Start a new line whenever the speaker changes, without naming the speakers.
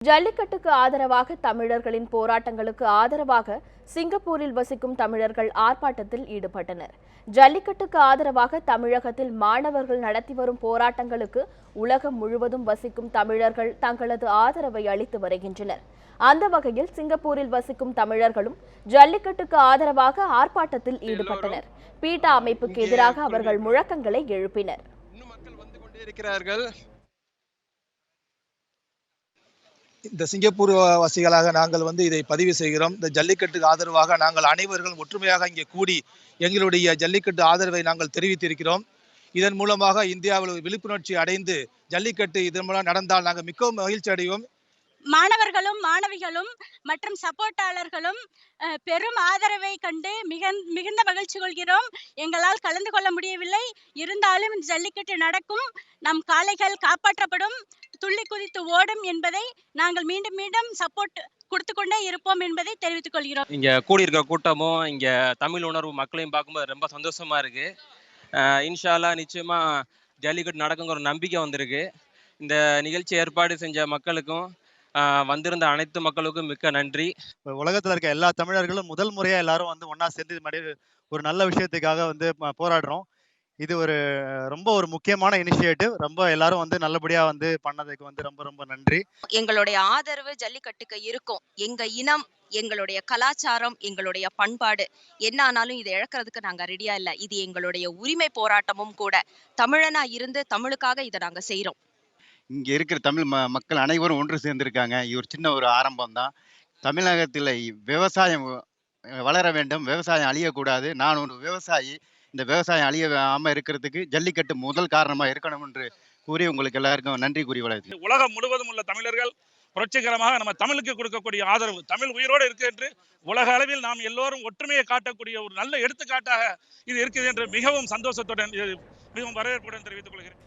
ஜல்லிக்கட்டுக்கு ஆதரவாக தமிழர்களின் போராட்டங்களுக்கு ஆதரவாக சிங்கப்பூரில் வசிக்கும் தமிழர்கள் ஆர்ப்பாட்டத்தில் ஈடுபட்டனர். ஜல்லிக்கட்டுக்கு ஆதரவாக தமிழகத்தில் மாணவர்கள் நடத்தி வரும் போராட்டங்களுக்கு உலகம் முழுவதும் வசிக்கும் தமிழர்கள் தங்களது ஆதரவை அளித்து வருகின்றனர். அந்த வகையில் சிங்கப்பூரில் வசிக்கும் தமிழர்களும் ஜல்லிக்கட்டுக்கு ஆதரவாக ஆர்ப்பாட்டத்தில் ஈடுபட்டனர். பீட்டா அமைப்புக்கு எதிராக அவர்கள் முழக்கங்களை எழுப்பினர்.
இந்த சிங்கப்பூர் வாசிகளாக நாங்கள் இதை பதிவு செய்கிறோம். இந்த ஜல்லிக்கட்டுக்கு ஆதரவாக நாங்கள் அனைவர்களும் ஒற்றுமையாக இங்கே கூடி எங்களுடைய ஜல்லிக்கட்டு ஆதரவை நாங்கள் தெரிவித்திருக்கிறோம். இதன் மூலமாக இந்தியாவில் விழிப்புணர்ச்சி அடைந்து ஜல்லிக்கட்டு இதன் மூலம் நடந்தால் நாங்கள் மிகவும் மகிழ்ச்சி அடைவோம்.
மாணவர்களும் மாணவிகளும் மற்றும் சப்போர்ட்டாளர்களும் பெரும் ஆதரவை கண்டு மிகுந்த மகிழ்ச்சி கொள்கிறோம். எங்களால் கலந்து கொள்ள முடியவில்லை, இருந்தாலும் ஜல்லிக்கட்டு நடக்கும், நம் காளைகள் காப்பாற்றப்படும், துள்ளி குதித்து ஓடும் என்பதை நாங்கள் மீண்டும் மீண்டும் சப்போர்ட் கொடுத்து கொண்டே இருப்போம் என்பதை தெரிவித்துக் கொள்கிறோம்.
இங்க கூடியிருக்க கூட்டமும் இங்க தமிழ் உணர்வு மக்களையும் பார்க்கும்போது ரொம்ப சந்தோஷமா இருக்கு. இன்ஷா அல்லாஹ் நிச்சயமா ஜல்லிக்கட்டு நடக்குங்கிற ஒரு நம்பிக்கை வந்திருக்கு. இந்த நிகழ்ச்சி ஏற்பாடு செஞ்ச மக்களுக்கும் வந்திருந்த அனைத்து மக்களுக்கும் மிக்க நன்றி.
உலகத்துல இருக்க எல்லா தமிழர்களும் முதல் முறையா எல்லாரும் ஒன்னா சேர்ந்து ஒரு நல்ல விஷயத்துக்காக போராடுறோம். இது ரொம்ப ஒரு முக்கியமான இனிஷியேட்டிவ். ரொம்ப எல்லாரும் நல்லபடியா பண்ணதுக்கு ரொம்ப ரொம்ப நன்றி.
எங்களுடைய ஆதரவு ஜல்லிக்கட்டுக்கு இருக்கும். எங்க இனம், எங்களுடைய கலாச்சாரம், எங்களுடைய பண்பாடு என்ன ஆனாலும் இதை இழக்கிறதுக்கு நாங்க ரெடியா இல்லை. இது எங்களுடைய உரிமை போராட்டமும் கூட. தமிழனா இருந்து தமிழுக்காக இதை நாங்க செய்யறோம்.
இங்கே இருக்கிற தமிழ் மக்கள் அனைவரும் ஒன்று சேர்ந்திருக்காங்க. இது ஒரு சின்ன ஒரு ஆரம்பம் தான். தமிழகத்தில் விவசாயம் வளர வேண்டும், விவசாயம் அழியக்கூடாது. நான் ஒரு விவசாயி. இந்த விவசாயம் அழியாமல் இருக்கிறதுக்கு ஜல்லிக்கட்டு முதல் காரணமாக இருக்கணும் என்று கூறி உங்களுக்கு எல்லாருக்கும் நன்றி கூறி வளர்த்து.
உலகம் முழுவதும் உள்ள தமிழர்கள் புரட்சிகரமாக நம்ம தமிழுக்கு கொடுக்கக்கூடிய ஆதரவு, தமிழ் உயிரோடு இருக்கு என்று உலக அளவில் நாம் எல்லோரும் ஒற்றுமையை காட்டக்கூடிய ஒரு நல்ல எடுத்துக்காட்டாக இது இருக்குது என்று மிகவும் சந்தோஷத்துடன் மிகவும் வரவேற்புடன் தெரிவித்துக் கொள்கிறேன்.